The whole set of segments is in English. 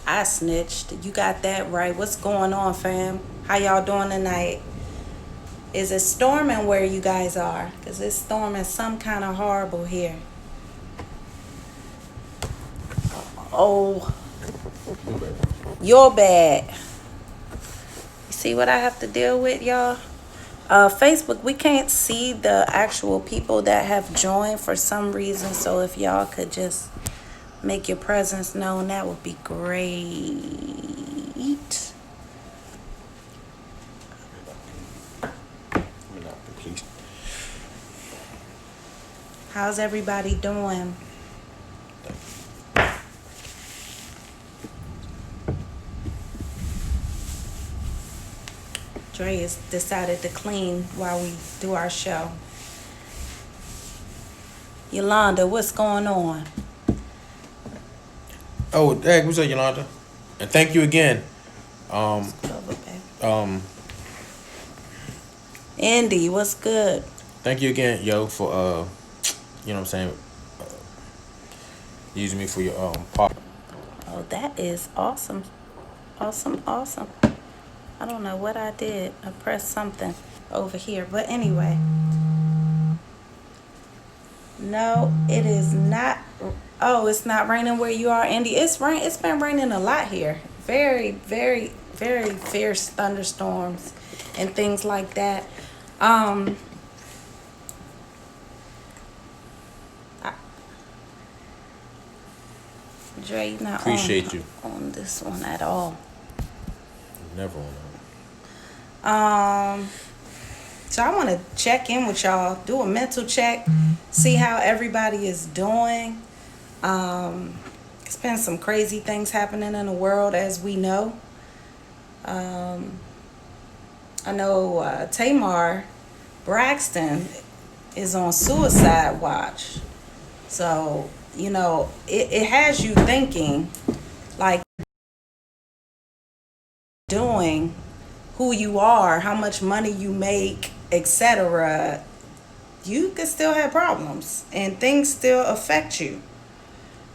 I snitched. You got that right. What's going on, fam? How y'all doing tonight? Is it storming where you guys are? Because it's storming some kind of horrible here. Oh, you're bad. You see what I have to deal with, y'all? Facebook, we can't see the actual people that have joined for some reason. So if y'all could just make your presence known, that would be great. How's everybody doing? Dre has decided to clean while we do our show. Yolanda, what's going on? Oh, hey, what's up, Yolanda? And thank you again. Andy, what's good? Thank you again, yo, for you know what I'm saying, using me for your part. Oh, that is awesome. Awesome. I don't know what I did. I pressed something over here. But anyway. No, it is not. Oh, it's not raining where you are, Andy. It's been raining a lot here. Very, very, very fierce thunderstorms and things like that. Dre, not Appreciate you on this one at all. Never on. So I want to check in with y'all, do a mental check, see how everybody is doing. It's been some crazy things happening in the world, as we know. I know Tamar Braxton is on suicide watch. So, you know, it has you thinking, like, doing who you are, how much money you make, etc. You can still have problems and things still affect you.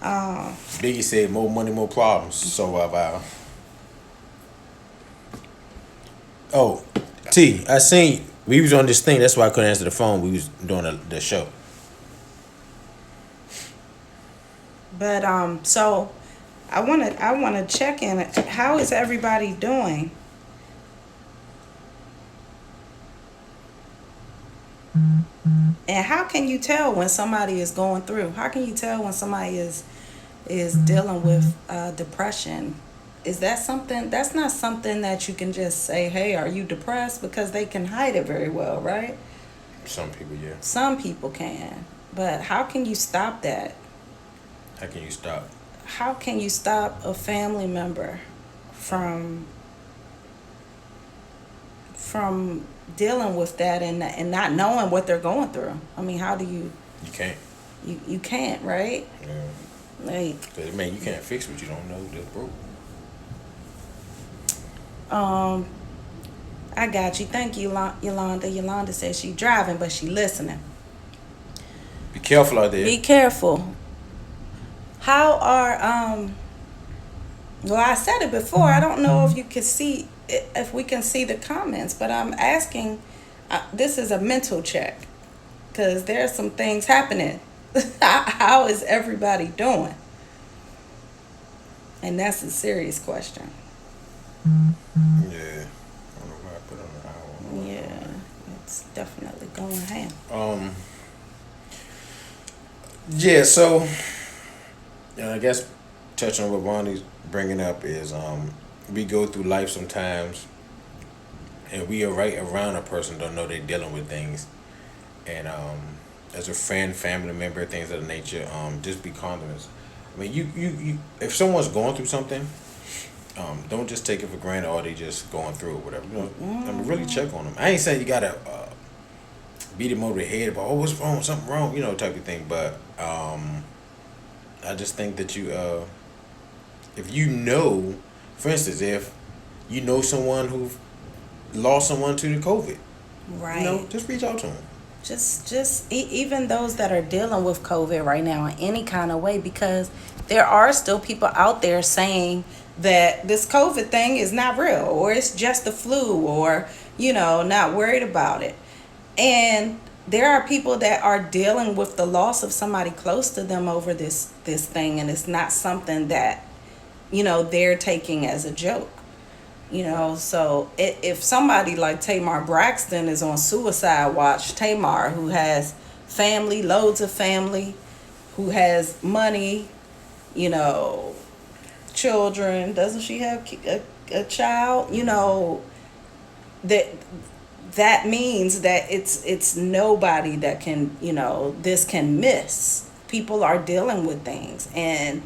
Biggie said, "More money, more problems." So have I. Oh, T, I seen we was on this thing. That's why I couldn't answer the phone. We was doing the show. But so I wanna check in. How is everybody doing? And how can you tell when somebody is going through? How can you tell when somebody is dealing with depression? Is that something? That's not something that you can just say, "Hey, are you depressed?" Because they can hide it very well, right? Some people, yeah. Some people can, but how can you stop that? How can you stop? How can you stop a family member from dealing with that and not knowing what they're going through? I mean, how do you? You can't. You can't, right? Yeah. Like, man, you can't fix what you don't know. That's broke. I got you. Thank you, Yolanda. Yolanda says she's driving, but she listening. Be careful out there. Be careful. How are well, I said it before. I don't know if you can see, if we can see the comments, but I'm asking, this is a mental check because there's some things happening. How is everybody doing? And that's a serious question. Yeah. I don't know why I put on the hour. Yeah, it's definitely going ham. Yeah, so I guess touching on what Bonnie's bringing up is we go through life sometimes and we are right around a person, don't know they're dealing with things, and as a friend, family member, things of the nature, just be confident. I mean, you if someone's going through something, don't just take it for granted or they just going through it, whatever. You know, I mean, really check on them. I ain't saying you gotta beat them over the head about, oh, what's wrong, something wrong, type of thing. But I just think that you, if you know, for instance, if you know someone who lost someone to the COVID, Right. just reach out to them. Just even those that are dealing with COVID right now in any kind of way, because there are still people out there saying that this COVID thing is not real, or it's just the flu, or, not worried about it. And there are people that are dealing with the loss of somebody close to them over this thing, and it's not something that, they're taking as a joke. So if somebody like Tamar Braxton is on suicide watch, Tamar, who has family, loads of family, who has money, you know, children, doesn't she have a child? That that means that it's nobody that can, this can miss. People are dealing with things, and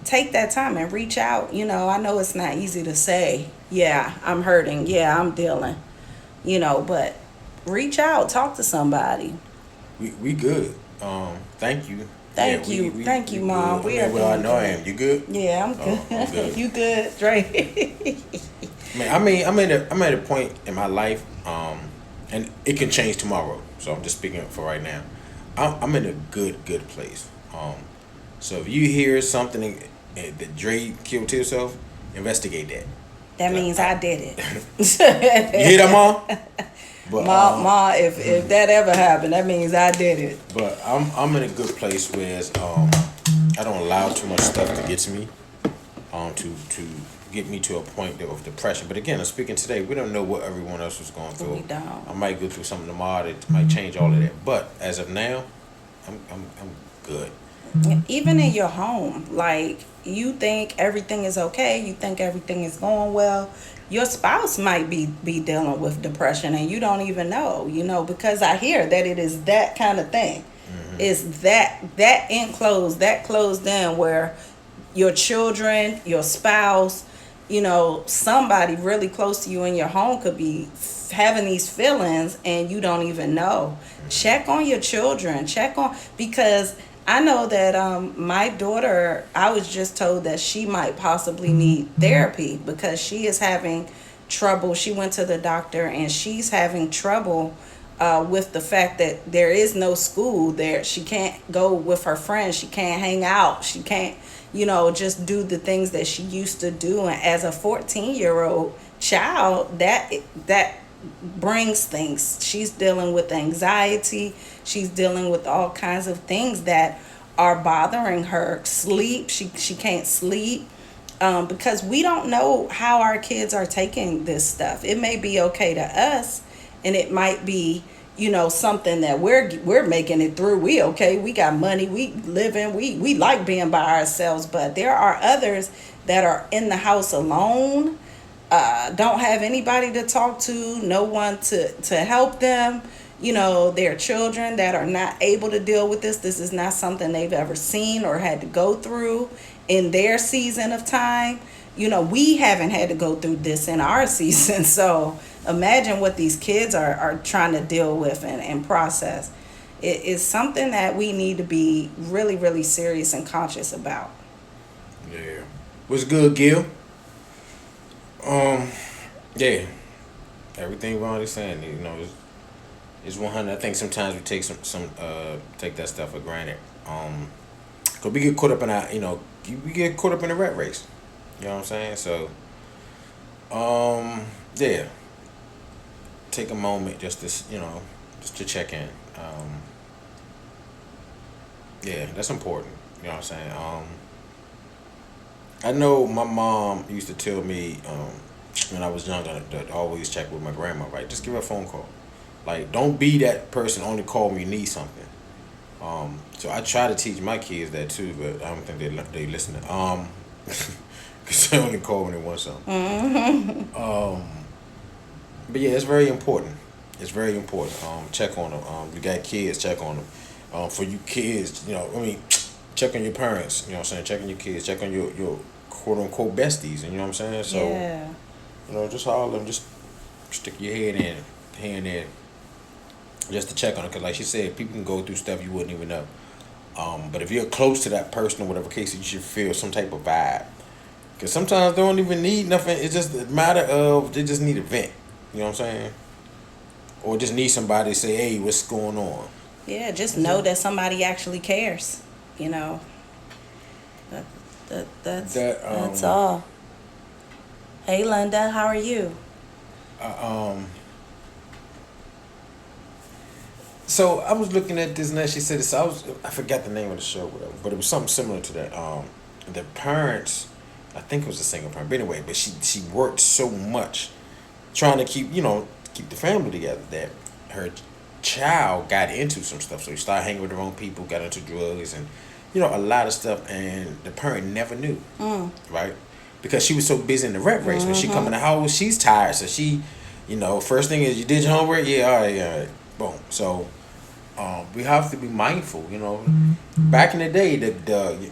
take that time and reach out. I know it's not easy to say, yeah, I'm hurting, yeah, I'm dealing, but reach out, talk to somebody. We good. Thank you. Thank you. Thank you, we Mom. good. We I are mean, well, I doing know I good. am. You good? Yeah, I'm good. I'm good. You good, Dre? I'm at a point in my life, and it can change tomorrow. So I'm just speaking for right now. I'm in a good place. So if you hear something that Dre killed himself, investigate that. That means I did it. You hear that, Mom? But Ma, if that ever happened, that means I did it. but I'm in a good place where I don't allow too much stuff to get to me, to get me to a point of depression. But again, I'm speaking today. We don't know what everyone else was going through. We don't. I might go through something tomorrow that might change all of that. But as of now, I'm good. Even in your home, like, you think everything is okay, you think everything is going well, your spouse might be dealing with depression and you don't even know, because I hear that it is that kind of thing. It's that enclosed, that closed in, where your children, your spouse, somebody really close to you in your home could be having these feelings and you don't even know. Check on your children. Because I know that my daughter, I was just told that she might possibly need therapy because she is having trouble. She went to the doctor and she's having trouble with the fact that there is no school there. She can't go with her friends. She can't hang out. She can't, just do the things that she used to do. And as a 14-year-old child, that brings things. She's dealing with anxiety. She's dealing with all kinds of things that are bothering her. Sleep. She can't sleep. Because we don't know how our kids are taking this stuff. It may be okay to us, and it might be, something that we're making it through. We okay. We got money. We living. We like being by ourselves. But there are others that are in the house alone. Don't have anybody to talk to, no one to help them. Their children that are not able to deal with this. This is not something they've ever seen or had to go through in their season of time. We haven't had to go through this in our season. So imagine what these kids are trying to deal with and process. It is something that we need to be really, really serious and conscious about. Yeah. What's good, Gil? Yeah. Everything Ron is saying, is 100. I think sometimes we take take that stuff for granted. Cause we get caught up in we get caught up in the rat race. You know what I'm saying? So, yeah. Take a moment just to check in. Yeah, that's important. You know what I'm saying? I know my mom used to tell me when I was younger to always check with my grandma. Right, just give her a phone call. Like, don't be that person. Only call me, you need something. So I try to teach my kids that too, but I don't think they listen. Cause they only call when they want something. But yeah, it's very important. It's very important. Check on them. You got kids, check on them. For you kids, check on your parents. You know what I'm saying? Check on your kids. Check on your quote unquote besties. You know what I'm saying? So, Yeah. just all of them. Just stick your hand in, just to check on it. Cause like she said, people can go through stuff you wouldn't even know. But if you're close to that person or whatever case, you should feel some type of vibe. Cause sometimes they don't even need nothing. It's just a matter of they just need a vent. You know what I'm saying? Or just need somebody to say, "Hey, what's going on?" Yeah, just know that somebody actually cares. That, That's all. Hey, Linda, how are you? uh, um, so I was looking at this and she said this. I forgot the name of the show, whatever, but it was something similar to that. The parents, I think it was a single parent, but anyway, but she worked so much trying to keep the family together that her child got into some stuff. So he started hanging with the wrong people, got into drugs, and a lot of stuff. And the parent never knew, right? Because she was so busy in the rat race. When she come in the house, she's tired, so she, first thing is, you did your homework, yeah, all right, yeah, all right. Boom. So we have to be mindful. Back in the day, the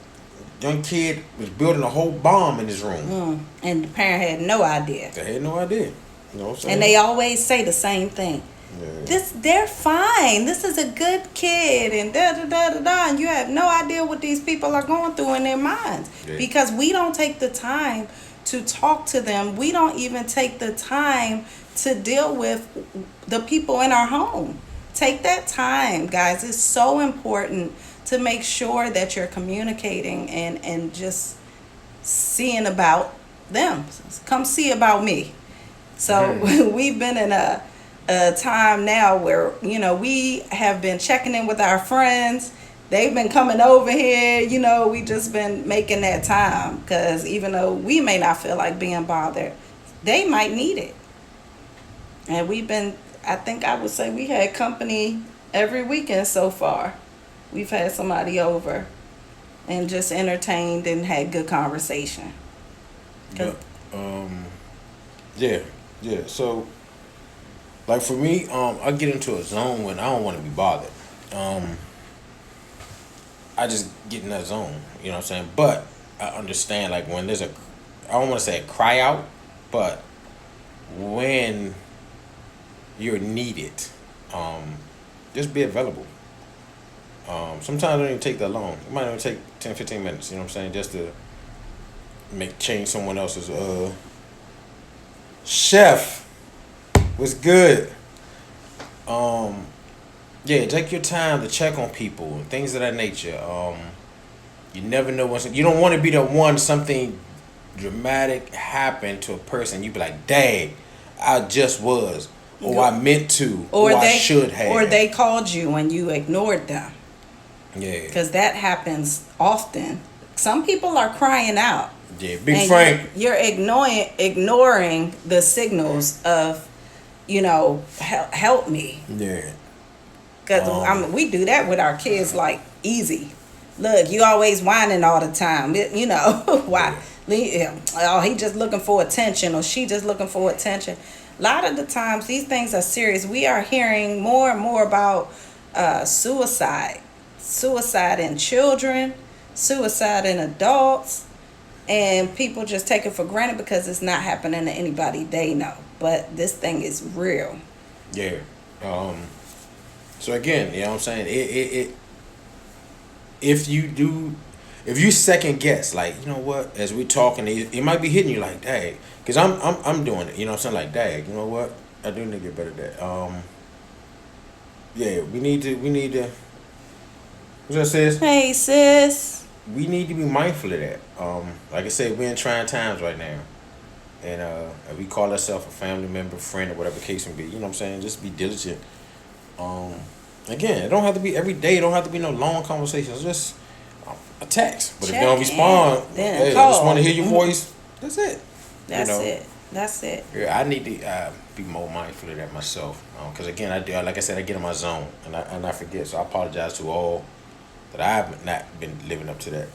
young kid was building a whole bomb in his room. And the parent had no idea. They had no idea. You know what I'm saying? And they always say the same thing. Yeah. They're fine. This is a good kid, and da da da da da. And you have no idea what these people are going through in their minds, because we don't take the time to talk to them. We don't even take the time to deal with the people in our home. Take that time, guys. It's so important to make sure that you're communicating and just seeing about them. Come see about me. So we've been in a time now where we have been checking in with our friends. They've been coming over here. We just been making that time, because even though we may not feel like being bothered, they might need it. And I think I would say we had company every weekend so far. We've had somebody over and just entertained and had good conversation. Yeah. So, like for me, I get into a zone when I don't want to be bothered. I just get in that zone. You know what I'm saying? But I understand, like, when there's I don't want to say a cry out, but when you're needed, just be available. Sometimes it don't even take that long. It might only take 10, 15 minutes. You know what I'm saying? Just to change someone else's chef was good. Yeah, take your time to check on people and things of that nature. You never know you don't want to be the one something dramatic happened to a person. You be like, dang, I just was, or I meant to, or I should have, or they called you and you ignored them. Yeah, because that happens often. Some people are crying out. Yeah, Big Frank. You're ignoring the signals of, help me. Yeah. Because we do that with our kids like easy. Look, you always whining all the time. Why? Oh, he just looking for attention, or she just looking for attention. A lot of the times, these things are serious. We are hearing more and more about suicide in children, suicide in adults. And people just take it for granted because it's not happening to anybody they know. But this thing is real. Yeah. So again, you know what I'm saying? If you second guess, like, you know what, as we talking, it might be hitting you like, dang, because I'm doing it. You know what I'm saying? Like, dang, you know what? I do need to get better at that. Yeah, we need to. What's that, sis? Hey, sis. We need to be mindful of that. Like I said, we're in trying times right now, and we call ourselves a family member, friend, or whatever the case may be. You know what I'm saying? Just be diligent. Again, it don't have to be every day. It don't have to be no long conversations. Just a text. But if you don't respond, hey, I just want to hear your voice. That's it. That's it. Yeah, I need to be more mindful of that myself. Because again, like I said, I get in my zone and I forget. So I apologize to all that I have not been living up to that.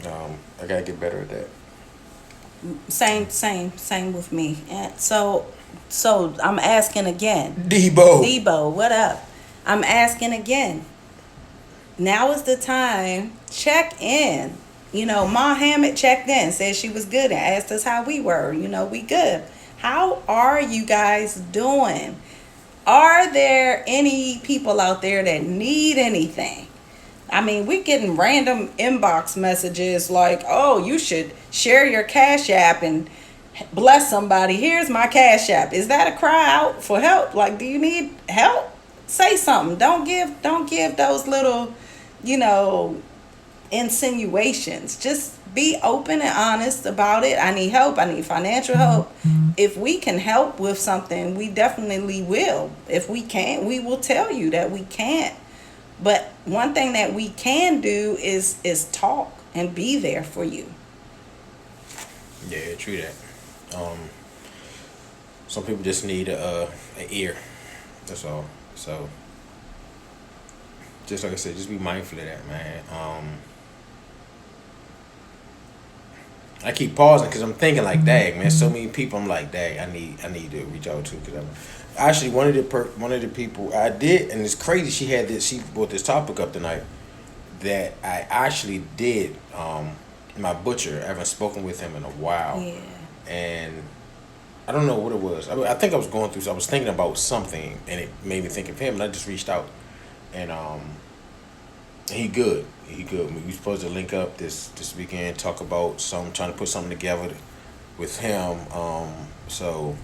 I gotta get better at that. Same with me. And so I'm asking again. Debo, what up? I'm asking again. Now is the time. Check in. Ma Hammett checked in, said she was good, and asked us how we were. We good. How are you guys doing? Are there any people out there that need anything? I mean, we're getting random inbox messages like, oh, you should share your Cash App and bless somebody. Here's my Cash App. Is that a cry out for help? Like, do you need help? Say something. Don't give those little, insinuations. Just be open and honest about it. I need help. I need financial help. If we can help with something, we definitely will. If we can't, we will tell you that we can't. But one thing that we can do is talk and be there for you. Yeah, true that. Some people just need an ear. That's all. So, just like I said, just be mindful of that, man. I keep pausing because I'm thinking like, dang, man, so many people. I'm like, dang, I need to reach out to because I'm actually one of the people I did, and it's crazy. She brought this topic up tonight that I actually did. My butcher. I haven't spoken with him in a while, Yeah. and I don't know what it was. I think I was going through. So I was thinking about something, and it made me think of him, and I just reached out, and he good. He good. We supposed to link up this weekend, talk about trying to put something together with him. So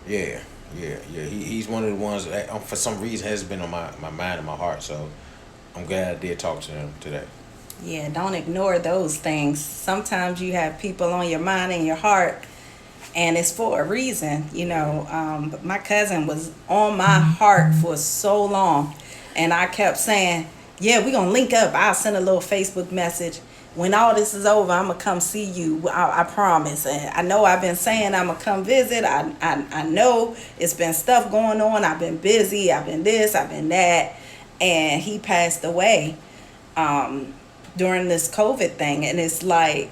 yeah. He's one of the ones that for some reason has been on my mind and my heart. So I'm glad I did talk to him today. Yeah, don't ignore those things. Sometimes you have people on your mind and your heart, and it's for a reason, But my cousin was on my heart for so long, and I kept saying, yeah, we're going to link up. I'll send a little Facebook message. When all this is over, I'm going to come see you. I promise. And I know I've been saying I'm going to come visit. I know it's been stuff going on. I've been busy. I've been this. I've been that. And he passed away during this COVID thing. And it's like,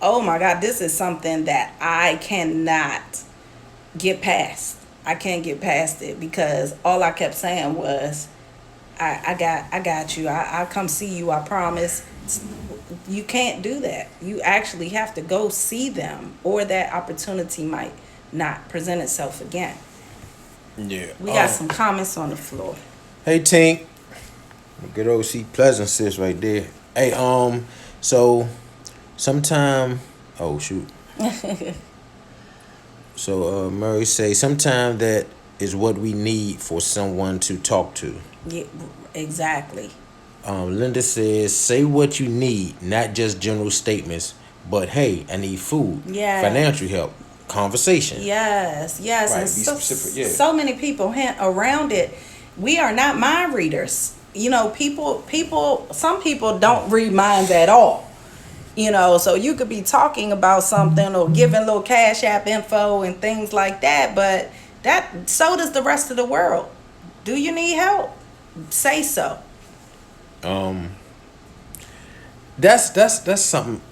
oh my God, this is something that I cannot get past. I can't get past it because all I kept saying was, I got you. I'll come see you. I promise. You can't do that. You actually have to go see them, or that opportunity might not present itself again. Yeah. We got some comments on the floor. Hey Tink, good old C Pleasant sis right there. Hey, so sometime. Oh shoot. So Murray say sometime that is what we need for someone to talk to. Yeah, exactly. Linda says, say what you need, not just general statements, but hey, I need food, financial help, conversation. Yes. Right, And be specific, yeah. So many people hint around it. We are not mind readers. Some people don't read minds at all. So you could be talking about something or giving little Cash App info and things like that, but so does the rest of the world. Do you need help? Say so. That's something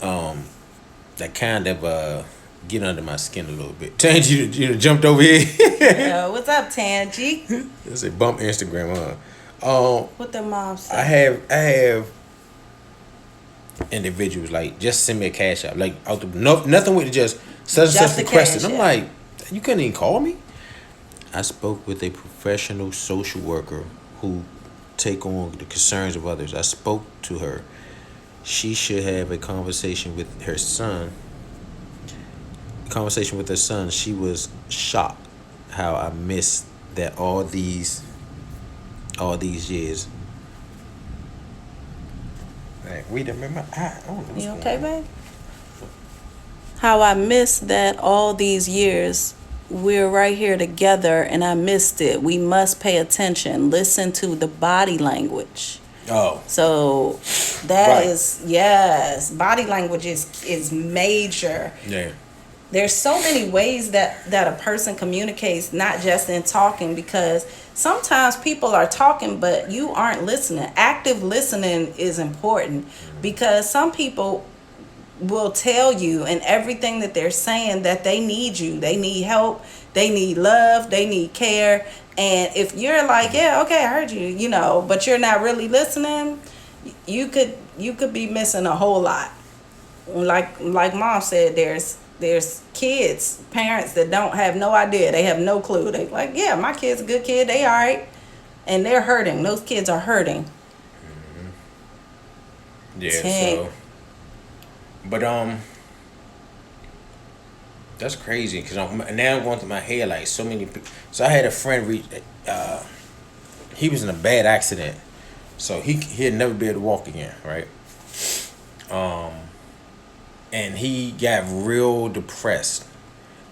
that kind of get under my skin a little bit. Tange, you jumped over here. What's up, Tangy? It's a bump Instagram, huh? What the mom say? I have individuals like just send me a cash out, like nothing with just such and such requested. I'm like, you couldn't even call me. I spoke with a professional social worker who take on the concerns of others. I spoke to her. She should have a conversation with her son. She was shocked how I missed that all these years. Hey, wait a minute. You okay, babe? How I missed that all these years. We're right here together and I missed it. We must pay attention. Listen to the body language. Oh. So that is, yes. Body language is major. Yeah. There's so many ways that a person communicates, not just in talking, because sometimes people are talking but you aren't listening. Active listening is important because some people will tell you in everything that they're saying that they need you. They need help. They need love. They need care. And if you're like, yeah, okay, I heard you, but you're not really listening, you could be missing a whole lot. Like mom said, there's kids, parents that don't have no idea. They have no clue. They like, yeah, my kid's a good kid. They all right. And they're hurting. Those kids are hurting. Mm-hmm. Yeah, so... But that's crazy because now I'm going through my head like so many people. So I had a friend he was in a bad accident, so he'd never be able to walk again, right? And he got real depressed.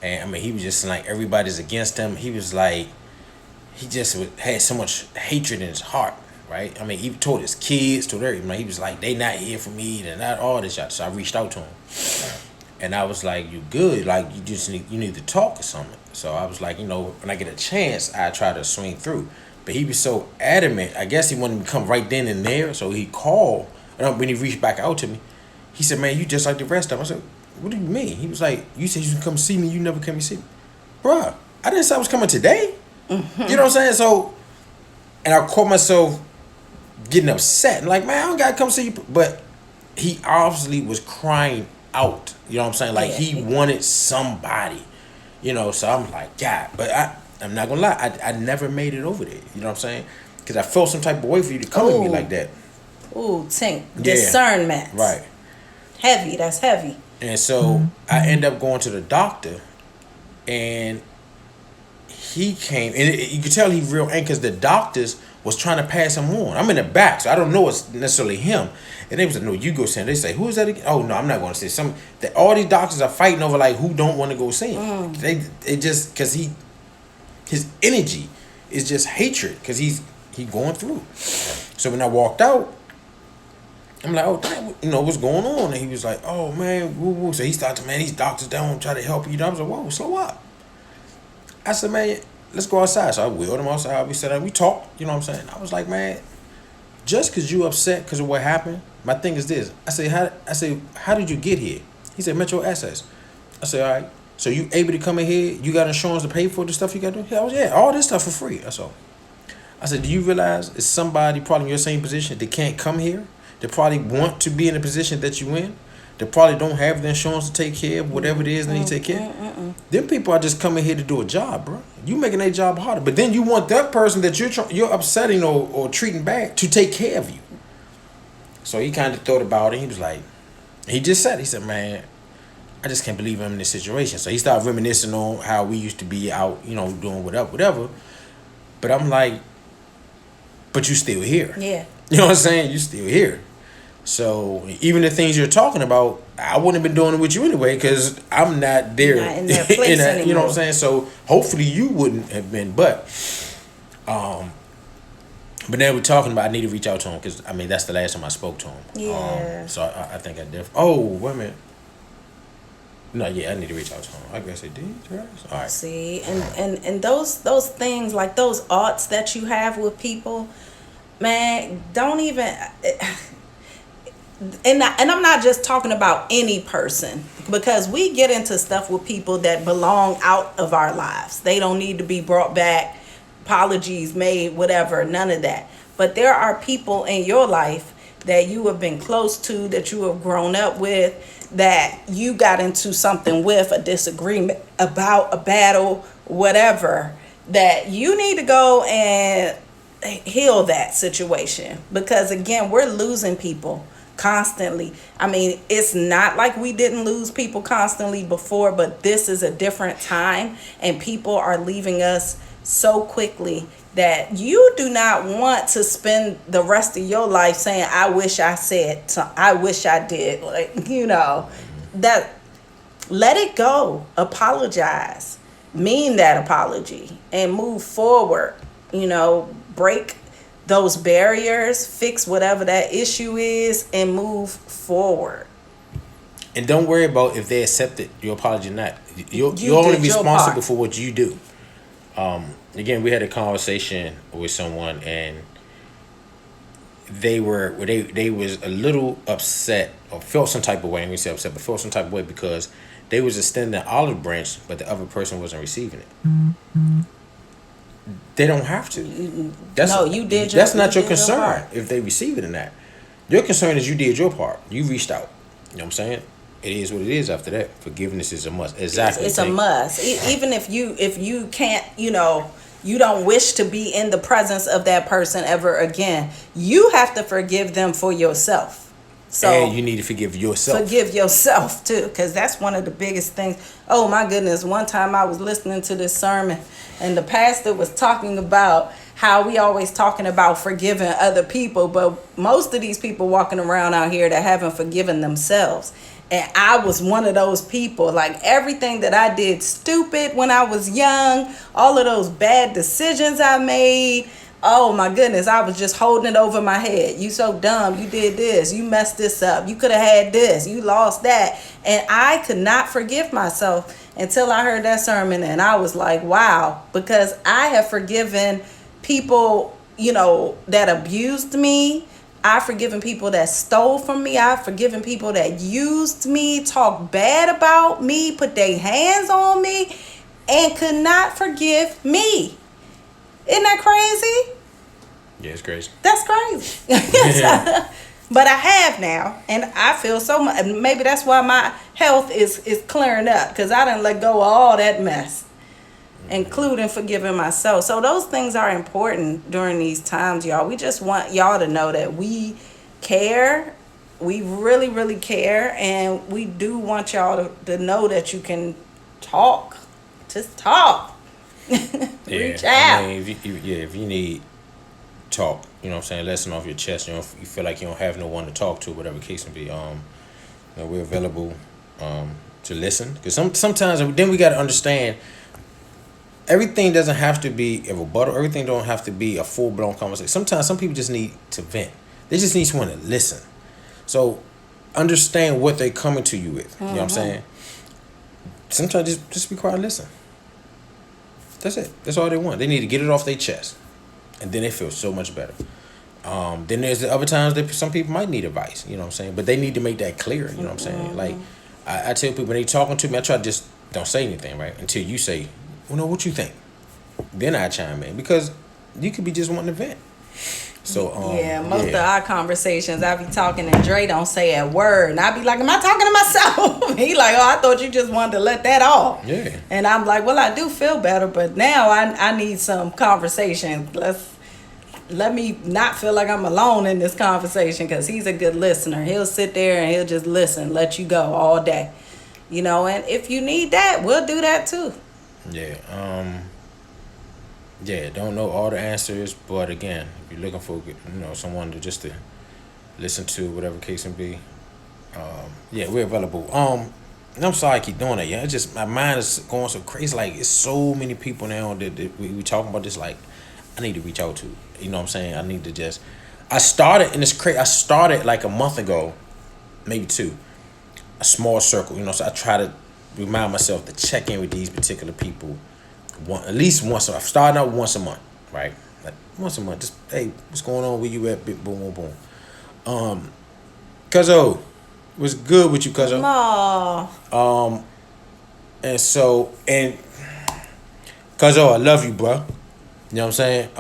And I mean, he was just like, everybody's against him. He was like, he just had so much hatred in his heart, right? I mean, he told his kids, told everything. Like, he was like, they not here for me, and not all this shit. So I reached out to him, and I was like, you good? Like, you need to talk or something. So I was like, when I get a chance, I try to swing through. But he was so adamant. I guess he wanted me to come right then and there. So he called, and when he reached back out to me, he said, man, you just like the rest of them. I said, what do you mean? He was like, you said you can come see me, you never come and see me. Bruh, I didn't say I was coming today. Mm-hmm. You know what I'm saying? So, and I caught myself getting upset. And like, man, I don't got to come see you. But he obviously was crying out. You know what I'm saying? Like, he wanted somebody. So I'm like, yeah. But I'm not going to lie. I never made it over there. You know what I'm saying? Because I felt some type of way for you to come at me like that. Ooh, Tink. Discernment. Right. Heavy. That's heavy. And so I end up going to the doctor, and he came, and you could tell he's real angry because the doctors was trying to pass him on. I'm in the back, so I don't know it's necessarily him. And they was like, no, you go see him. They say, who is that again? Oh, no, I'm not going to see him. All these doctors are fighting over, like, who don't want to go see him. They just, because his energy is just hatred, because he going through. So when I walked out, I'm like, oh, damn, what's going on? And he was like, oh, man, woo, woo. So he started, man, these doctors don't try to help you. I was like, whoa, slow up. I said, man, let's go outside. So I wheeled him outside. We said, we talked, you know what I'm saying? I was like, man, just because you upset because of what happened, my thing is this. I say, how did you get here? He said, Metro Access. I said, all right. So you able to come in here? You got insurance to pay for the stuff you got to do? Yeah, all this stuff for free. That's all. I said, do you realize it's somebody probably in your same position that can't come here? They probably want to be in the position that you in. They probably don't have the insurance to take care of whatever it is they need to take care of. Them people are just coming here to do a job, bro. You making their job harder. But then you want that person that you're upsetting or treating bad to take care of you. So he kind of thought about it. He was like, he said, man, I just can't believe I'm in this situation. So he started reminiscing on how we used to be out, doing whatever. But I'm like, but you still here. Yeah. You know what I'm saying? You still here. So even the things you're talking about, I wouldn't have been doing it with you anyway because I'm not there. Not in that place anymore. You know what I'm saying? So hopefully you wouldn't have been. But now we're talking about I need to reach out to him because, I mean, that's the last time I spoke to him. Yeah. So I think I definitely. Oh, wait a minute. No, yeah, I need to reach out to him. I guess I did. All right. See, and those things, like those odds that you have with people, man, don't even... And I'm not just talking about any person, because we get into stuff with people that belong out of our lives. They don't need to be brought back, apologies made, whatever, none of that. But there are people in your life that you have been close to, that you have grown up with, that you got into something with, a disagreement about, a battle, whatever, that you need to go and heal that situation. Because again, we're losing people constantly. I mean, it's not like we didn't lose people constantly before, but this is a different time, and people are leaving us so quickly that you do not want to spend the rest of your life saying, I wish I said, I wish I did. Like, that, let it go. Apologize. Mean that apology and move forward. Break those barriers, fix whatever that issue is, and move forward. And don't worry about if they accepted your apology or not. You're only responsible for what you do. Again, we had a conversation with someone, and they was a little upset, or felt some type of way. And we say upset, but felt some type of way because they was extending an olive branch, but the other person wasn't receiving it. Mm-hmm. They don't have to. You did. That's not your concern if they receive it or not. Your concern is you did your part. You reached out. You know what I'm saying? It is what it is. After that, forgiveness is a must. Exactly. It's a must. Even if you can't, you don't wish to be in the presence of that person ever again, you have to forgive them for yourself. So, and you need to forgive yourself. Forgive yourself too, because that's one of the biggest things. Oh my goodness! One time I was listening to this sermon, and the pastor was talking about how we always talking about forgiving other people, but most of these people walking around out here that haven't forgiven themselves. And I was one of those people. Like, everything that I did stupid when I was young, all of those bad decisions I made, oh my goodness, I was just holding it over my head. You so dumb, you did this, you messed this up, you could have had this, you lost that. And I could not forgive myself until I heard that sermon, and I was like, wow, because I have forgiven people, that abused me. I've forgiven people that stole from me. I've forgiven people that used me, talked bad about me, put their hands on me, and could not forgive me. Isn't that crazy? Yeah, it's crazy. That's crazy. But I have now, and I feel so much. Maybe that's why my health is clearing up, because I didn't let go of all that mess, including forgiving myself. So those things are important during these times, y'all. We just want y'all to know that we care. We really, really care, and we do want y'all to know that you can talk. Just talk. Reach out. I mean, if you need talk, you know what I'm saying, lesson off your chest, you feel like you don't have no one to talk to, whatever the case may be, we're available to listen, because sometimes then we got to understand everything doesn't have to be a rebuttal, everything don't have to be a full-blown conversation. Sometimes some people just need to vent, they just need someone to listen. So understand what they're coming to you with. You know what I'm saying? Sometimes just be quiet and listen. That's it. That's all they want. They need to get it off their chest, and then they feel so much better. Then there's the other times that some people might need advice, you know what I'm saying? But they need to make that clear, you know what I'm saying? Like, I tell people when they talking to me, I try to just don't say anything, right? Until you say, well, no, what you think? Then I chime in, because you could be just wanting to vent. So, most of our conversations, I be talking and Dre don't say a word. And I be like, am I talking to myself? He like, oh, I thought you just wanted to let that off. Yeah. And I'm like, well, I do feel better, but now I need some conversation. Let me not feel like I'm alone in this conversation, because he's a good listener. He'll sit there and he'll just listen, let you go all day. And if you need that, we'll do that too. Yeah. Don't know all the answers, but again, if you're looking for someone to listen to, whatever case may be, we're available. And I'm sorry I keep doing that. Yeah, it's just my mind is going so crazy. Like, it's so many people now that we talking about this. Like, I need to reach out to. You know what I'm saying? I need to just. I started, and it's crazy. I started like a month ago, maybe two, a small circle. So I try to remind myself to check in with these particular people. At least once. I'm starting out once a month, right? Like once a month. Just, hey, what's going on? Where you at? Boom, boom, boom. Cuzzo, what's good with you, Cuzzo? Aww. And Cuzzo, I love you, bro. You know what I'm saying?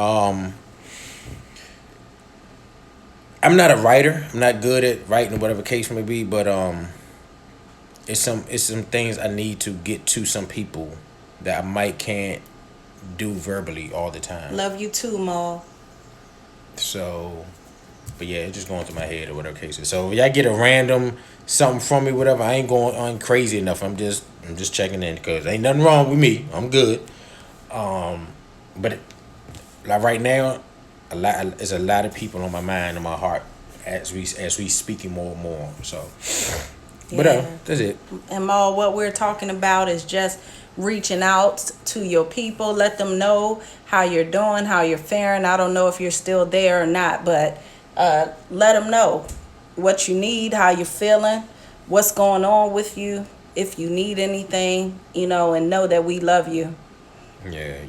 I'm not a writer. I'm not good at writing, whatever case may be. But it's some things I need to get to some people that I can't do verbally all the time. Love you too, Ma. So, but yeah, it's just going through my head or whatever case is. So if y'all get a random something from me, whatever, I ain't going on crazy enough. I'm just checking in, because ain't nothing wrong with me. I'm good. But like right now, there's a lot of people on my mind and my heart as we speaking more and more. So, but that's it. And Ma, what we're talking about is just reaching out to your people. Let them know how you're doing, how you're faring. I don't know if you're still there or not, but let them know what you need, how you're feeling, what's going on with you, if you need anything, and know that we love you. Yeah.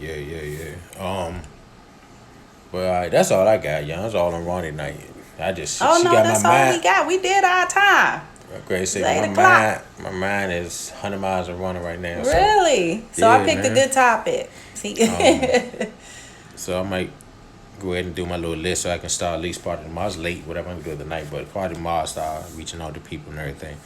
Well, all right, that's all I got, y'all. That's all on Ronnie tonight. That's all we got. We did our time. Okay, say my mind is 100 miles of running right now. Really? So I picked a good topic. So I might go ahead and do my little list so I can start at least part of tomorrow. I was late, whatever, I'm good tonight, but part of tomorrow I start reaching out to people and everything.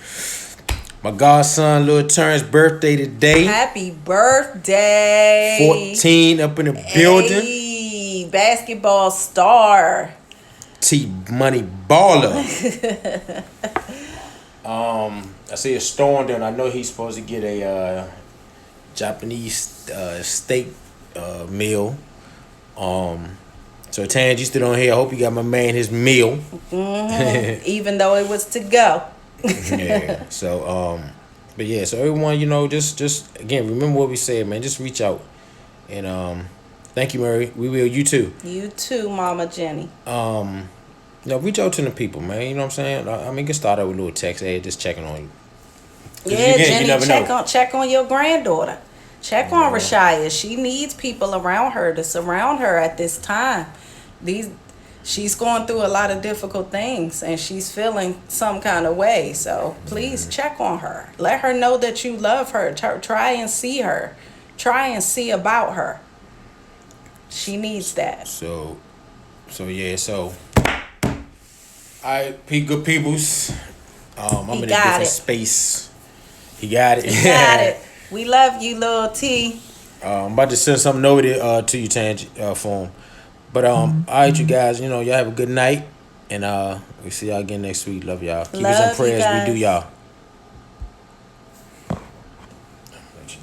My godson, Lil Terrence's birthday today. Happy birthday. 14 up in the building. Hey, basketball star. T-Money baller. I see a storm there, and I know he's supposed to get a Japanese steak meal. So Tange, you still on here. I hope you got my man his meal. Even though it was to go. Yeah. So but yeah, so everyone, just again, remember what we said, man. Just reach out. And thank you, Murray. We will. You too. You too, Mama Jenny. Reach out to the people, man. You know what I'm saying? I mean, get started with a little text, hey, just checking on you. Yeah, Jenny, check on your granddaughter. Check on Rashaya. She needs people around her to surround her at this time. She's going through a lot of difficult things and she's feeling some kind of way. So please check on her. Let her know that you love her. Try and see her. Try and see about her. She needs that. So yeah. So, all right, good peoples. I'm in a different space. He got it. He got it. We love you, little T. I'm about to send something over there to you, Tange, phone. But all right, you guys. Y'all have a good night, and we see y'all again next week. Love y'all. Keep us in prayers. We do y'all.